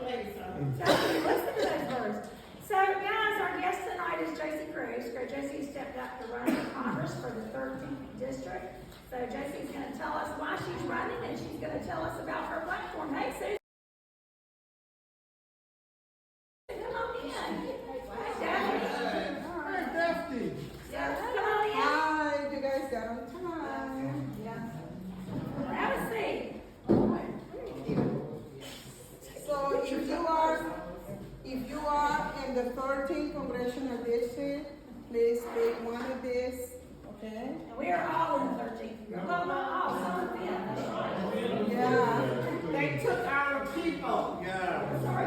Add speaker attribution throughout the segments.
Speaker 1: Listen to those words. So, guys, our guest tonight is Johsie Cruz. Johsie stepped up to run for Congress for the 13th District. So, Josie's going to tell us why she's running, and she's going to tell us about her platform. Hey, Susan. Come on in.
Speaker 2: Hey, Daphne.
Speaker 1: Yeah, come on in.
Speaker 2: Hi, you guys got on time.
Speaker 1: Yeah. Have a seat.
Speaker 2: So if you are in the 13th Congressional District, please take one of these, okay?
Speaker 1: And we are all in the 13th. Well, not all, some of them.
Speaker 2: Yeah.
Speaker 3: They took our people.
Speaker 2: Yeah.
Speaker 1: Sorry,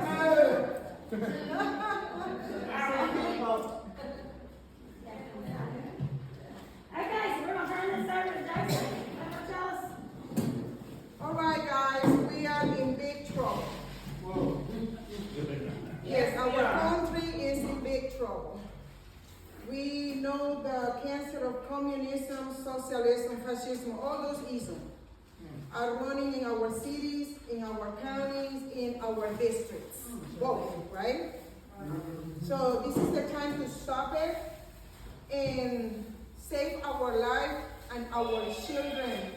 Speaker 3: Our people.
Speaker 1: Okay, so we're going to turn this over to Johsie. Let her tell us.
Speaker 2: All right, guys, we are in big trouble.
Speaker 3: Whoa.
Speaker 2: Yes, our country is in big trouble. We know the cancer of communism, socialism, fascism, all those isms are running in our cities, in our counties, in our districts, both, right? So this is the time to stop it and save our life and our children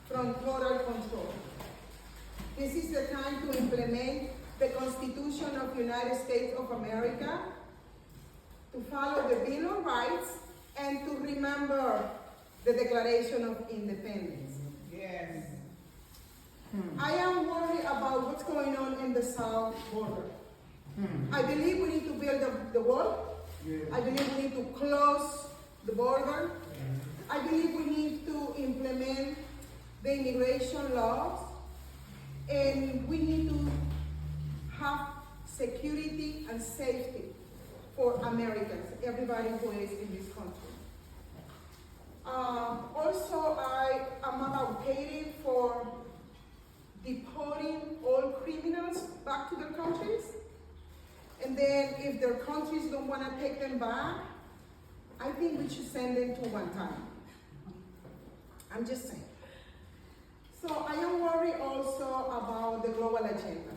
Speaker 2: from total control. This is the time to implement the Constitution of the United States of America, to follow the Bill of Rights, and to remember the Declaration of Independence.
Speaker 3: Yes.
Speaker 2: I am worried about what's going on in the south border. I believe we need to build the wall. I believe we need to close the border. I believe we need to implement the immigration laws. And we need to have security and safety for Americans, everybody who is in this country. Also, I am advocating for deporting all criminals back to their countries. And then if their countries don't want to take them back, I think we should send them to Guantanamo. I'm just saying. So I am worried also about the global agenda.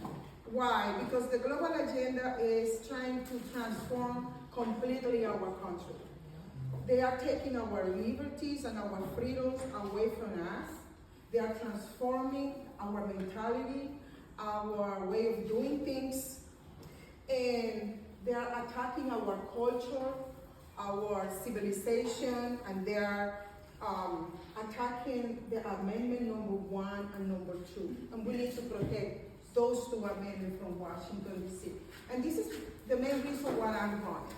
Speaker 2: Why? Because the global agenda is trying to transform completely our country. They are taking our liberties and our freedoms away from us. They are transforming our mentality, our way of doing things, and they are attacking our culture, our civilization, and they are attacking the amendment number 1 and number 2. And we need to protect those 2 amendments from Washington, D.C. And this is the main reason why I'm running.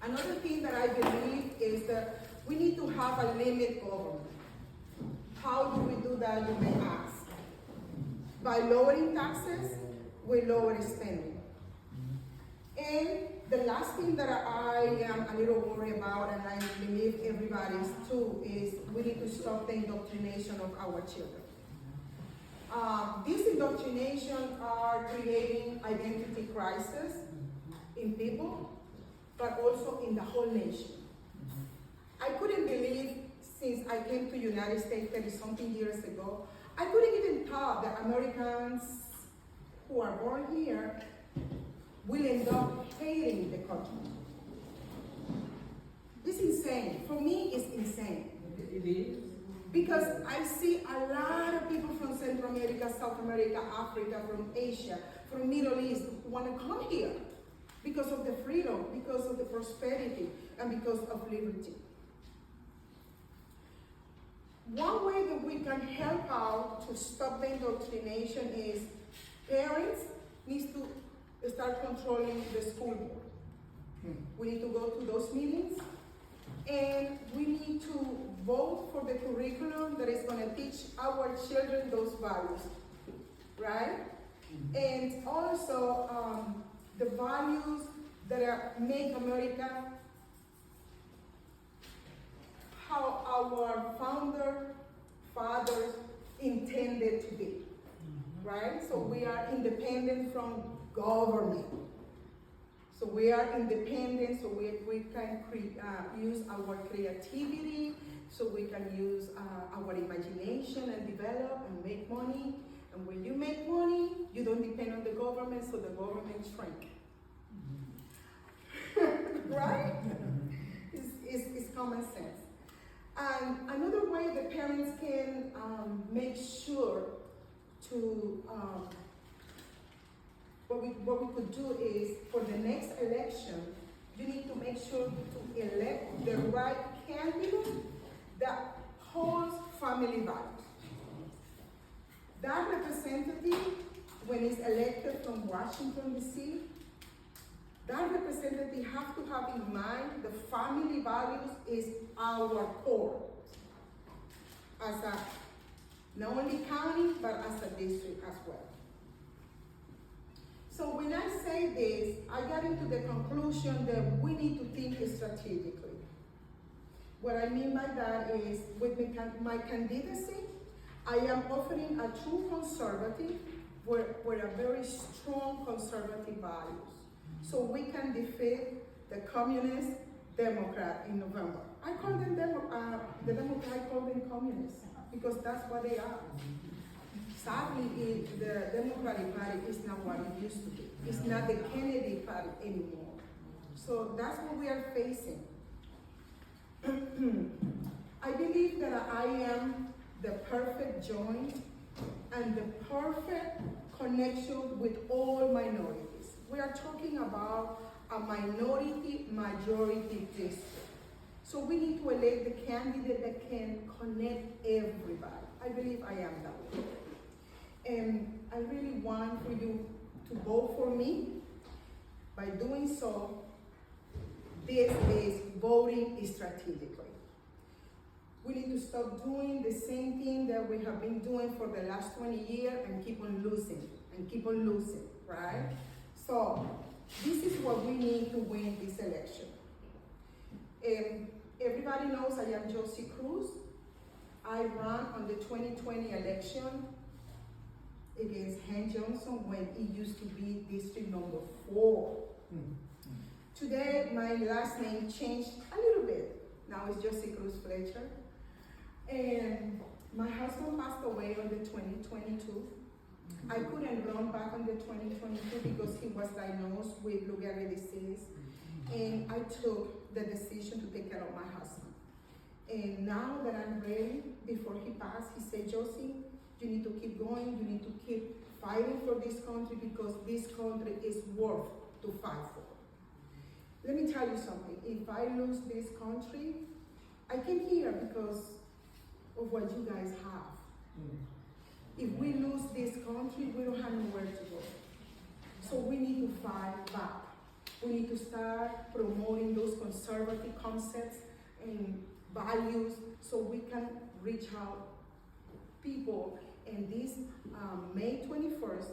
Speaker 2: Another thing that I believe is that we need to have a limit government. How do we do that, you may ask? By lowering taxes, we lower spending. And the last thing that I am a little worried about, and I believe everybody is too, is we need to stop the indoctrination of our children. These indoctrinations are creating identity crisis in people, but also in the whole nation. I couldn't believe, since I came to the United States 30-something years ago, I couldn't even thought that Americans who are born here will end up hating the country. It's insane. For me, it's insane.
Speaker 3: It is.
Speaker 2: Because I see a lot of people from Central America, South America, Africa, from Asia, from Middle East, who want to come here because of the freedom, because of the prosperity, and because of liberty. One way that we can help out to stop the indoctrination is parents need to start controlling the school board. We need to go to those meetings, and we need to vote for the curriculum that is going to teach our children those values, right? And also the values that make America how our fathers intended to be, right? So we are independent from government. So we are independent, so we can use our creativity, so we can use our imagination and develop and make money. And when you make money, you don't depend on the government. so the government shrink. Right? It's common sense. And another way the parents can make sure to, what we could do is, for the next election, you need to make sure to elect the right candidate that holds family values. That representative, when it's elected from Washington, D.C., that representative have to have in mind the family values is our core. As a, not only county, but as a district as well. So when I say this, I got into the conclusion that we need to think strategically. What I mean by that is, with my candidacy, I am offering a true conservative with a very strong conservative values. So we can defeat the communist Democrat in November. I call them the Democrat, I call them communists, because that's what they are. Sadly, the Democratic Party is not what it used to be. It's not the Kennedy Party anymore. So that's what we are facing. I believe that I am the perfect joint and the perfect connection with all minorities. We are talking about a minority-majority district. So we need to elect the candidate that can connect everybody. I believe I am that way. And I really want for you to vote for me. By doing so, this is voting strategically. We need to stop doing the same thing that we have been doing for the last 20 years and keep on losing, right? So this is what we need to win this election. Everybody knows I am Johsie Cruz. I ran on the 2020 election against Hank Johnson when it used to be district number 4. Today, my last name changed a little bit. Now it's Johsie Torres-Fletcher. And my husband passed away on the 2022. I couldn't run back on the 2022 because he was diagnosed with Lou Gehrig disease. And I took the decision to take care of my husband. And now that I'm ready, before he passed, he said, Johsie, you need to keep going, you need to keep fighting for this country because this country is worth to fight for. Let me tell you something, if I lose this country, I came here because of what you guys have. If we lose this country, we don't have nowhere to go. So we need to fight back. We need to start promoting those conservative concepts and values so we can reach out people. And this May 21st,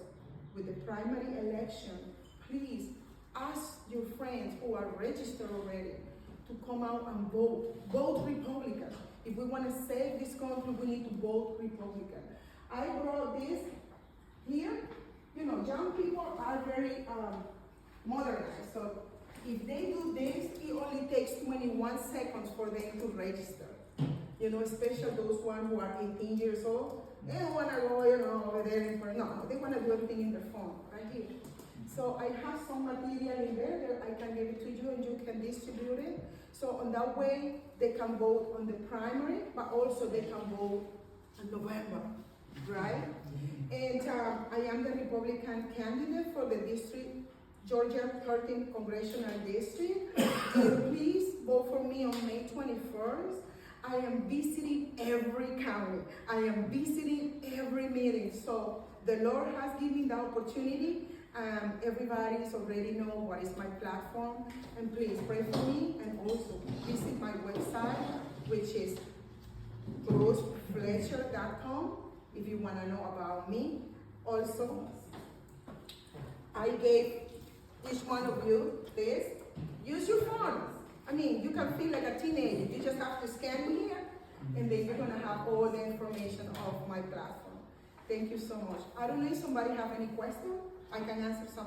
Speaker 2: with the primary election, please ask your friends who are registered already to come out and vote. Vote Republican. If we want to save this country, we need to vote Republican. I brought this here. You know, young people are very modernized. So if they do this, it only takes 21 seconds for them to register. You know, especially those ones who are 18 years old. They don't want to go, you know, over there. No, they want to do everything in their phone, right here. So I have some material in there that I can give it to you and you can distribute it. So on that way, they can vote on the primary, but also they can vote in November, right? And I am the Republican candidate for the district, Georgia 13th Congressional District. So please vote for me on May 21st. I am visiting every county. I am visiting every meeting. So the Lord has given me the opportunity. Everybody's already know what is my platform. And please pray for me and also visit my website, which is Torres-Fletcher.com if you want to know about me. Also, I gave each one of you this. Use your phone. I mean, you can feel like a teenager. You just have to scan me here, and then you're gonna have all the information of my platform. Thank you so much. I don't know if somebody have any questions. I can answer some.